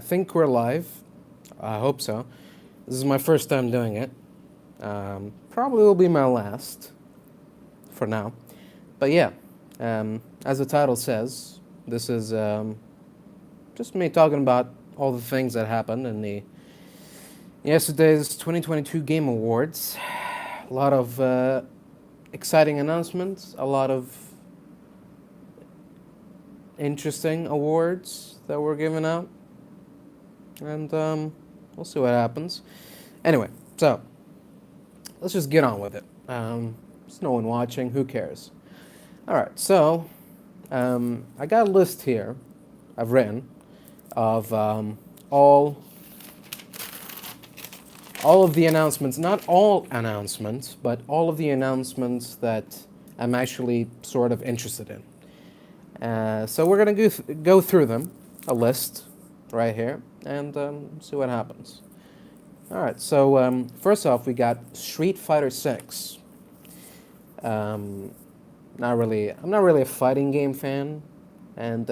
think we're live. I hope so. This is my first time doing it. Probably will be my last for now. But yeah, as the title says, this is just me talking about all the things that happened in the yesterday's 2022 Game Awards. A lot of exciting announcements, a lot of interesting awards that were given out, and we'll see what happens. Anyway, so let's just get on with it. There's no one watching. Who cares? All right. So I got a list here I've written of all of the announcements. Not all announcements, but all of the announcements that I'm actually sort of interested in. So we're gonna go through them, a list right here, and see what happens. All right. So first off, we got Street Fighter 6. Not really. I'm not really a fighting game fan, and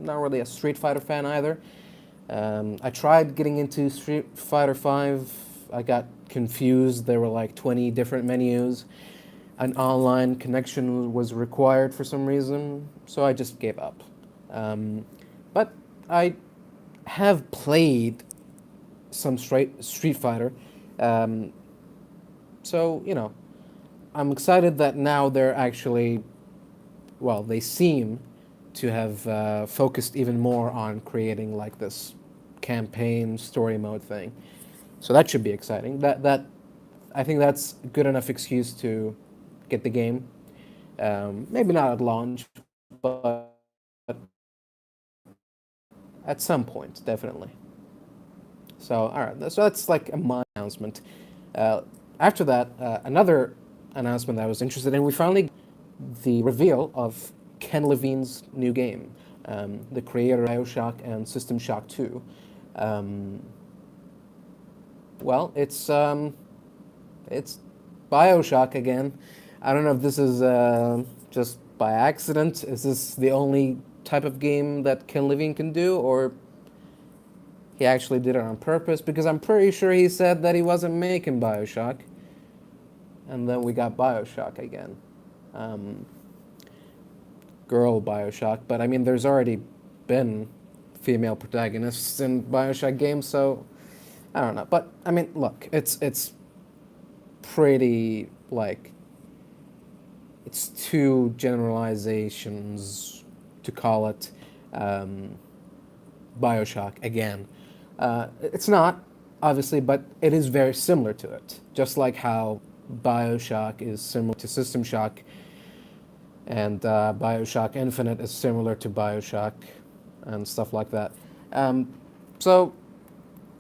not really a Street Fighter fan either. I tried getting into Street Fighter 5. I got confused. There were like 20 different menus. An online connection was required for some reason, so I just gave up. But I have played some Street Fighter, so I'm excited that now they're actually, well, they seem to have focused even more on creating like this campaign story mode thing. So that should be exciting. That I think that's good enough excuse to get the game. Maybe not at launch, but at some point, definitely. So, all right, so that's like my announcement. After that, another announcement that I was interested in, we finally got the reveal of Ken Levine's new game, the creator of BioShock and System Shock 2. Well, it's BioShock again. I don't know if this is just by accident. Is this the only type of game that Ken Levine can do, or he actually did it on purpose? Because I'm pretty sure he said that he wasn't making BioShock, and then we got BioShock again. Girl BioShock, but I mean, there's already been female protagonists in BioShock games, so I don't know. But I mean, look, it's pretty like, it's two generalizations to call it BioShock again. It's not, obviously, but it is very similar to it. Just like how BioShock is similar to System Shock, and BioShock Infinite is similar to BioShock, and stuff like that. So,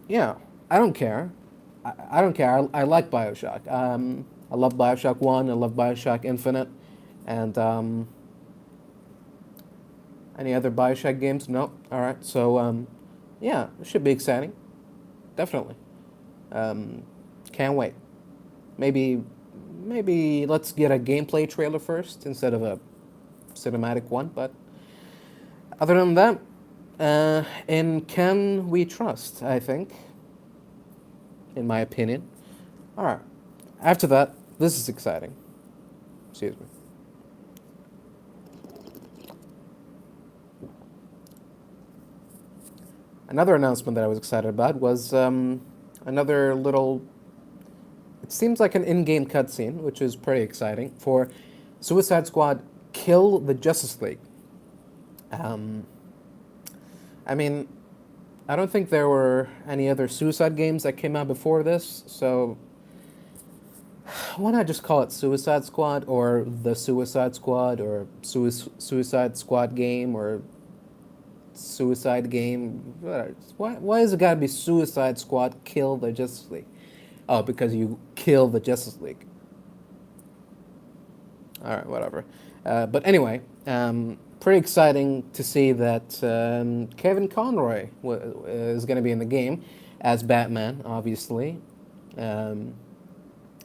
yeah, I don't care. I don't care. I like BioShock. I love BioShock 1. I love BioShock Infinite. And any other BioShock games? Nope. All right. So, yeah, it should be exciting. Definitely. Can't wait. Maybe let's get a gameplay trailer first instead of a cinematic one. But other than that, in Ken we trust, I think, in my opinion. All right. After that, this is exciting. Excuse me. Another announcement that I was excited about was another little, it seems like an in-game cutscene, which is pretty exciting, for Suicide Squad Kill the Justice League. I mean, I don't think there were any other Suicide games that came out before this, so why not just call it Suicide Squad, or the Suicide Squad, or Suicide Squad game, or Suicide game? Why has it got to be Suicide Squad Kill the Justice League? Oh, because you kill the Justice League. All right, whatever. But anyway, pretty exciting to see that Kevin Conroy is going to be in the game as Batman, obviously.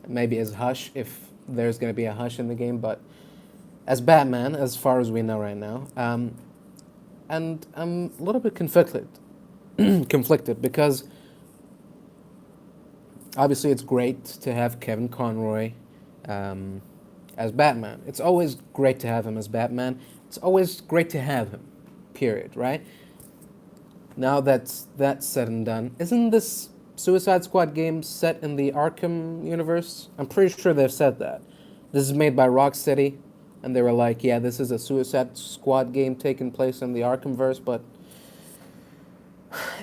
Maybe as Hush, if there's going to be a Hush in the game, but as as far as we know right now. And I'm a little bit conflicted conflicted because obviously it's great to have Kevin Conroy um, as Batman. It's always great to have him as Batman. It's always great to have him, period, right? Now that's said and done, isn't this Suicide Squad game set in the Arkham universe? I'm pretty sure they've said that. This is made by Rocksteady, and they were like, yeah, this is a Suicide Squad game taking place in the Arkhamverse, but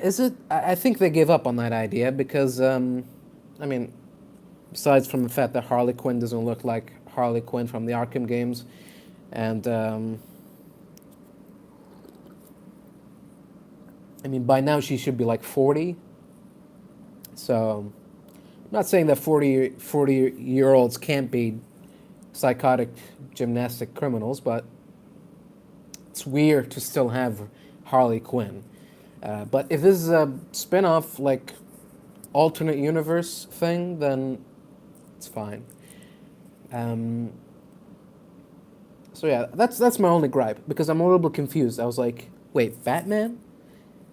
is it? I think they gave up on that idea because, I mean, besides from the fact that Harley Quinn doesn't look like Harley Quinn from the Arkham games, and I mean, by now she should be like 40. So, I'm not saying that 40-year-olds can't be psychotic gymnastic criminals, but it's weird to still have Harley Quinn. But if this is a spin off, like, alternate universe thing, then it's fine. Um, so yeah, that's my only gripe, because I'm a little bit confused. I was like, wait, Batman?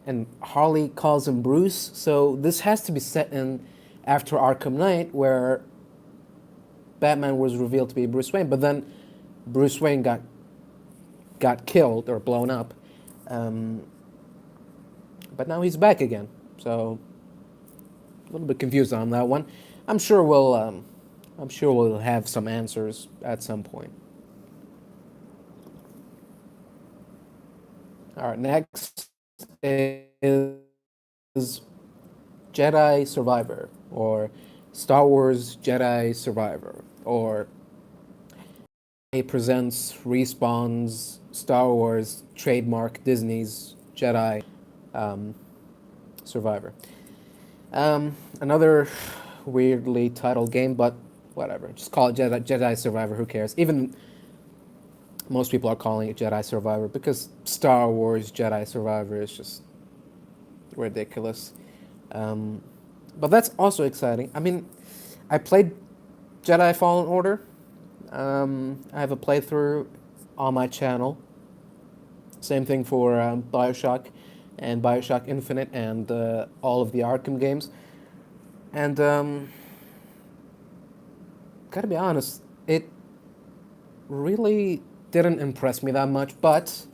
And Harley calls him Bruce, so this has to be set in after Arkham Knight, where Batman was revealed to be Bruce Wayne, but then Bruce Wayne got killed or blown up. Um, but now he's back again, so a little bit confused on that one. I'm sure we'll have some answers at some point. All right, next is Jedi Survivor, or Star Wars Jedi Survivor, or it presents Respawn's Star Wars trademark Disney's Jedi um, Survivor. Another weirdly titled game, but whatever. Just call it Jedi Survivor. Who cares? Even most people are calling it Jedi Survivor because Star Wars Jedi Survivor is just ridiculous. Um, but that's also exciting. I mean, I played Jedi Fallen Order. I have a playthrough on my channel. Same thing for Bioshock and Bioshock Infinite and all of the Arkham games. And gotta be honest, it really didn't impress me that much, but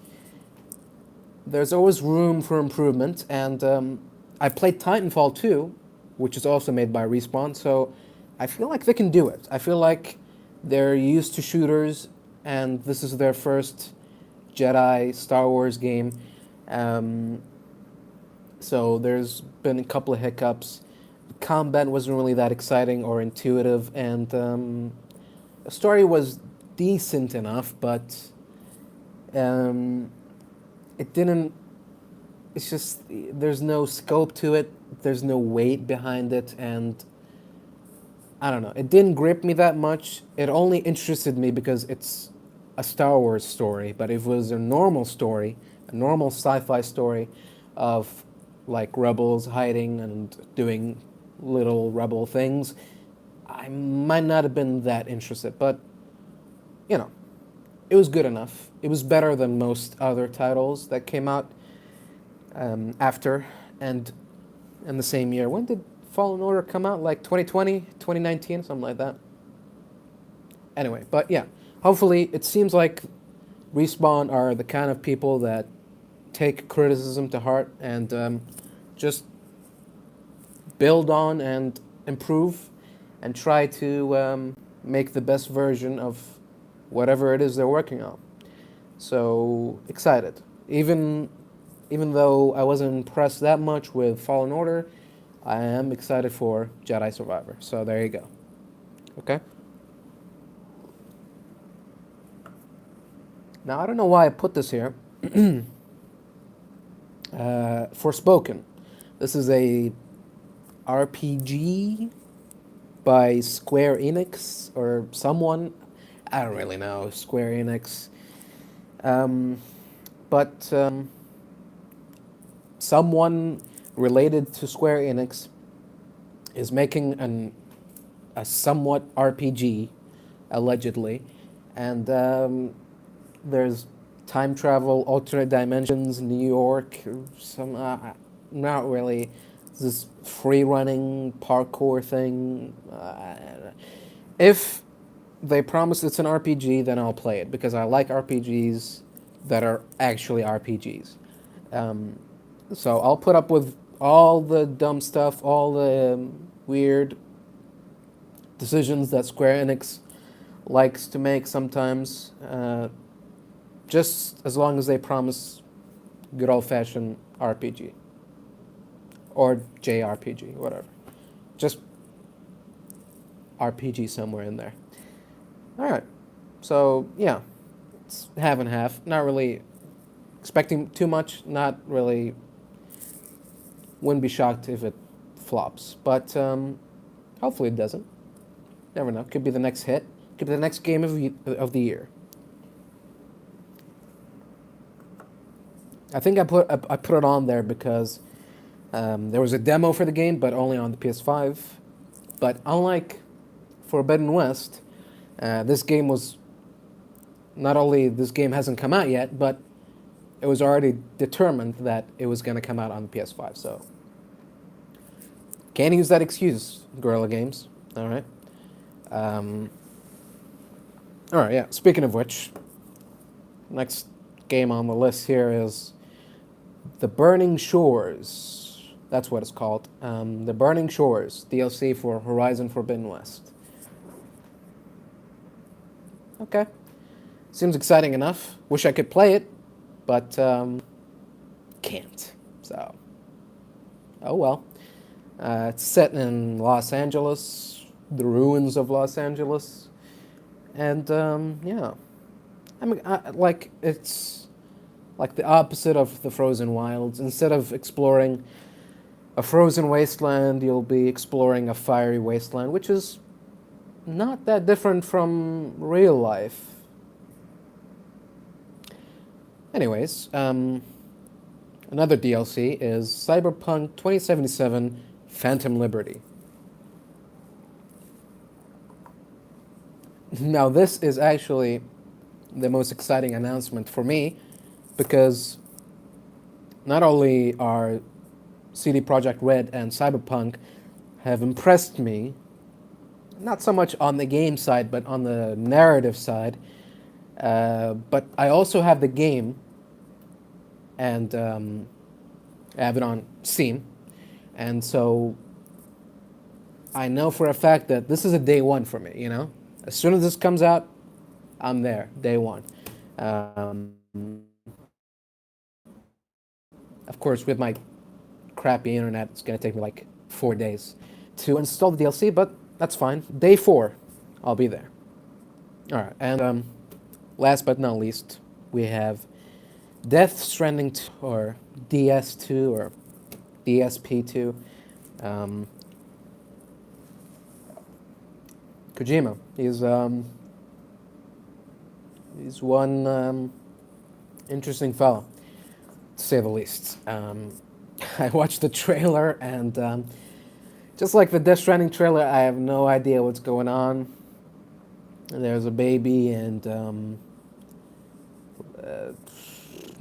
there's always room for improvement. And I played Titanfall 2, which is also made by Respawn, so I feel like they can do it. I feel like they're used to shooters, and this is their first Jedi Star Wars game. Um, so there's been a couple of hiccups. Combat wasn't really that exciting or intuitive, and the story was decent enough, but um, it didn't. It's just there's no scope to it. There's no weight behind it, and I don't know. It didn't grip me that much. It only interested me because it's a Star Wars story. But if it was a normal story, a normal sci-fi story of like rebels hiding and doing little rebel things, I might not have been that interested. But you know, it was good enough. It was better than most other titles that came out after and in the same year. When did Fallen Order come out? Like 2020, 2019, something like that. Anyway, but yeah, hopefully it seems like Respawn are the kind of people that take criticism to heart and just build on and improve and try to make the best version of whatever it is they're working on. So excited. Even though I wasn't impressed that much with Fallen Order, I am excited for Jedi Survivor. So there you go. Okay? Now, I don't know why I put this here. Forspoken. This is a RPG by Square Enix or someone. I don't really know. Square Enix. But someone related to Square Enix is making a somewhat RPG, allegedly, and there's time travel, alternate dimensions, New York, some not really. This free running parkour thing. If they promise it's an RPG, then I'll play it because I like RPGs that are actually RPGs. Um, so I'll put up with all the dumb stuff, all the weird decisions that Square Enix likes to make sometimes, just as long as they promise good old fashioned RPG or JRPG, whatever. Just RPG somewhere in there. All right. So, yeah, it's half and half. Not really expecting too much, not really. Wouldn't be shocked if it flops, but hopefully it doesn't. Never know. Could be the next hit. Could be the next game of the year. I think I put it on there because there was a demo for the game, but only on the PS5. But unlike Forbidden West, this game was not only this game hasn't come out yet, but it was already determined that it was going to come out on the PS5. So can't use that excuse, Guerrilla Games. All right. All right. Yeah. Speaking of which, next game on the list here is The Burning Shores. That's what it's called. The Burning Shores DLC for Horizon Forbidden West. Okay. Seems exciting enough. Wish I could play it, but can't. So, oh well. It's set in Los Angeles, the ruins of Los Angeles, and yeah. I mean, like it's like the opposite of the Frozen Wilds. Instead of exploring a frozen wasteland, you'll be exploring a fiery wasteland, which is not that different from real life. Anyways, another DLC is Cyberpunk 2077 Phantom Liberty. Now, this is actually the most exciting announcement for me because not only are CD Projekt Red and Cyberpunk have impressed me, not so much on the game side, but on the narrative side, but I also have the game, and I have it on Steam, and so I know for a fact that this is a day one for me, you know? As soon as this comes out, I'm there, day one. Of course, with my crappy internet, it's going to take me like 4 days to install the DLC, but that's fine. Day 4, I'll be there. All right, and last but not least, we have Death Stranding 2, or DS2, or DSP2. Kojima, he's one interesting fellow, to say the least. I watched the trailer, and just like the Death Stranding trailer, I have no idea what's going on. There's a baby, and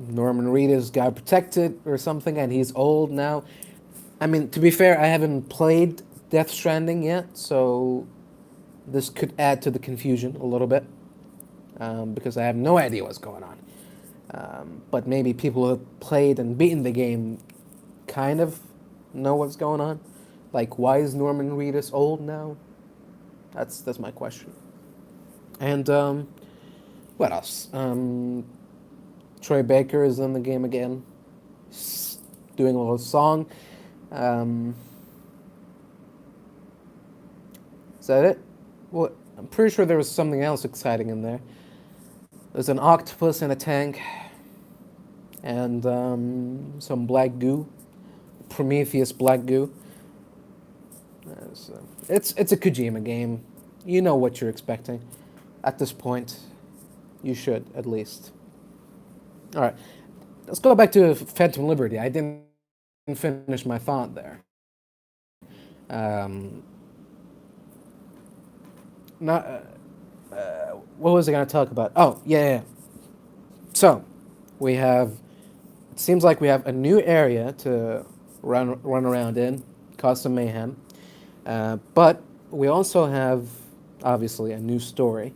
Norman Reedus got protected or something, and he's old now. I mean, to be fair, I haven't played Death Stranding yet, so this could add to the confusion a little bit, because I have no idea what's going on. But maybe people who have played and beaten the game kind of know what's going on. Like, why is Norman Reedus old now? That's my question. And what else? Troy Baker is in the game again, doing a little song. Is that it? Well, I'm pretty sure there was something else exciting in there. There's an octopus in a tank, and some black goo, Prometheus black goo. So it's a Kojima game. You know what you're expecting. At this point, you should, at least. All right, let's go back to Phantom Liberty. I didn't finish my thought there. Not. What was I going to talk about? Oh, yeah. So, we have. It seems like we have a new area to run around in, cause some mayhem. But we also have, obviously, a new story.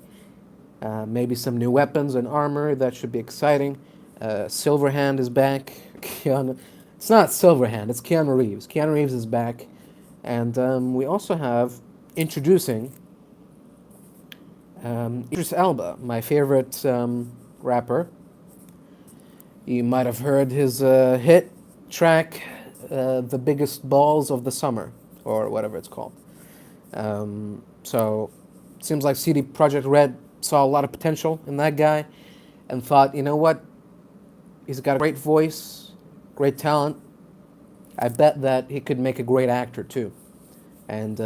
Maybe some new weapons and armor that should be exciting. Silverhand is back. Keanu, it's not Silverhand, it's Keanu Reeves. Keanu Reeves is back. And we also have introducing Idris Elba, my favorite rapper. You might have heard his hit track, The Biggest Balls of the Summer, or whatever it's called. So, seems like CD Projekt Red saw a lot of potential in that guy and thought, you know what? He's got a great voice, great talent. I bet that he could make a great actor too. And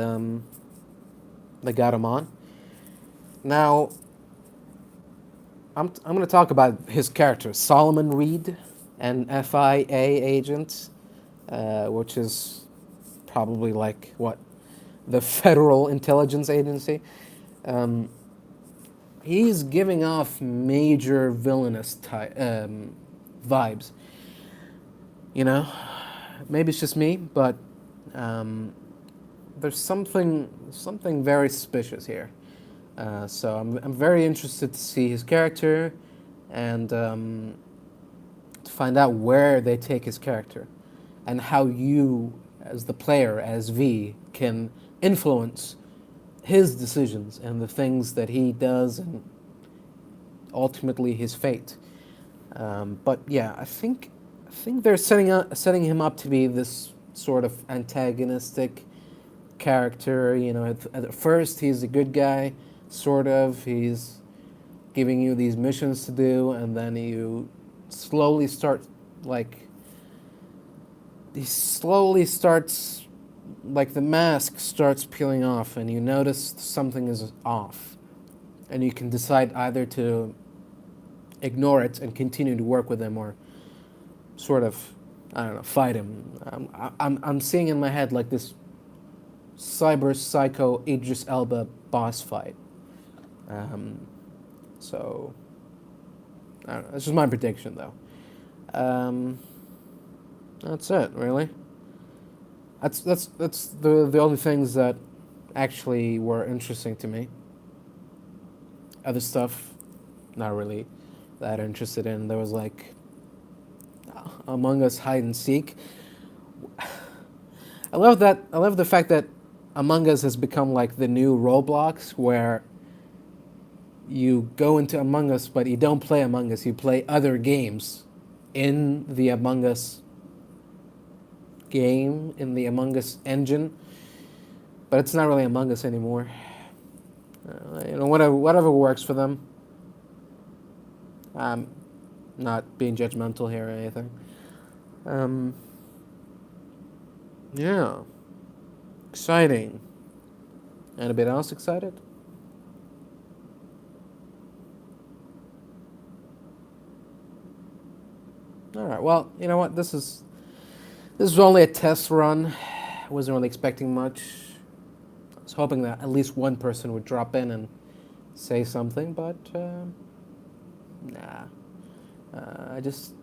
they got him on. Now, I'm going to talk about his character, Solomon Reed, an FIA agent, which is probably like, what, the Federal Intelligence Agency. He's giving off major villainous vibes. You know, maybe it's just me, but there's something very suspicious here. So I'm very interested to see his character and to find out where they take his character and how you, as the player, as V, can influence his decisions and the things that he does and ultimately his fate. But yeah, I think they're setting him up to be this sort of antagonistic character. You know, at first he's a good guy, sort of. He's giving you these missions to do, and then you slowly start like the mask starts peeling off, and you notice something is off, and you can decide either to ignore it and continue to work with him, or sort of, I don't know, fight him. I'm seeing in my head like this cyber psycho Idris Elba boss fight. So I don't know. This is my prediction, though. That's it, really. That's the only things that actually were interesting to me. Other stuff, not really that interested in. There was like Among Us hide and seek. I love that. I love the fact that Among Us has become like the new Roblox, where you go into Among Us, but you don't play Among Us. You play other games in the Among Us game, in the Among Us engine, but it's not really Among Us anymore. You know, whatever works for them. I'm not being judgmental here or anything. Yeah, exciting. Anybody else excited? All right. Well, you know what? This was only a test run. I wasn't really expecting much. I was hoping that at least one person would drop in and say something, but nah. I just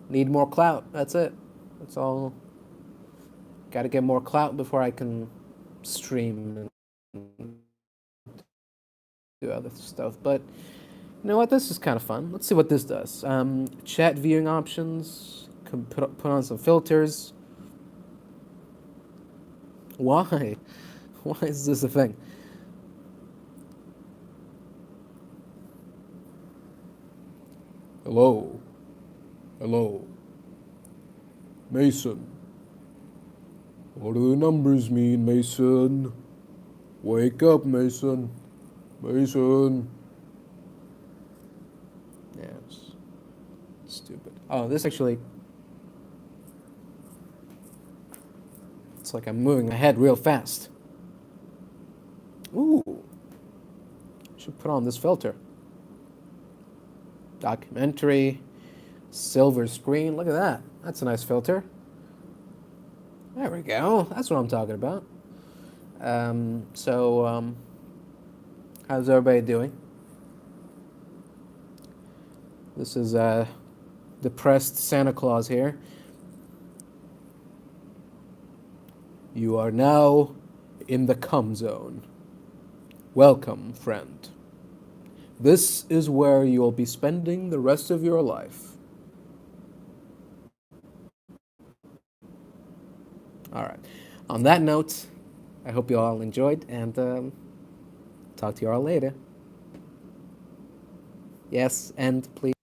need more clout. That's it. That's all. Got to get more clout before I can stream and do other stuff. But you know what? This is kind of fun. Let's see what this does. Chat viewing options. Can put on some filters. Why? Why is this a thing? Hello. Hello. Mason. What do the numbers mean, Mason? Wake up, Mason. Mason. Yeah, it's stupid. Oh, this actually... It's like I'm moving my head real fast. Ooh. Should put on this filter. Documentary. Silver screen. Look at that. That's a nice filter. There we go. That's what I'm talking about. How's everybody doing? This is depressed Santa Claus here. You are now in the come zone. Welcome, friend. This is where you'll be spending the rest of your life. All right. On that note, I hope you all enjoyed, and talk to you all later. Yes, and please.